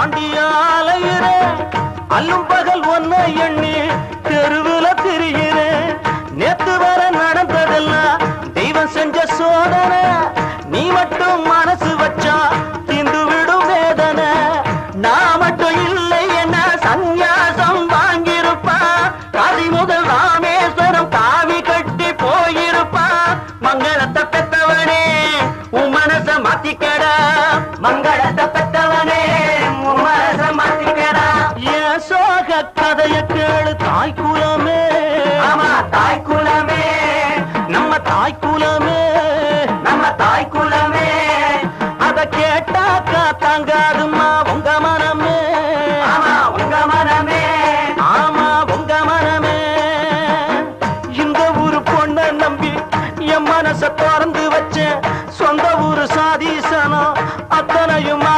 தாண்டியாலையிறேன் அல்லும் பகல் ஒன்ன எண்ணி தெருவுல திரிகிறேன் நேத்து வர நடந்ததெல்லாம் தெய்வம் செஞ்ச சோதனை நீ மட்டும் மனசு வச்சா திந்து விடும் வேதனை நான் மட்டும் இல்லை என்ன சந்நியாசம் வாங்கியிருப்பா காதி முதல் ராமேஸ்வரம் காவி கட்டி போயிருப்பா மங்களத்தை பெத்தவனே உன் மனச மாத்திக்கடா மங்களத்தை பெத்தவனே உன் மனச மாத்திக்கடா என் சோக கதைய கேளு தாய்க்குலமே ஆமா தாய்க்குலமே நம்ம தாய்க்குலமே நம்ம தாய்க்குலமே அத கேட்டாக்கா தங்க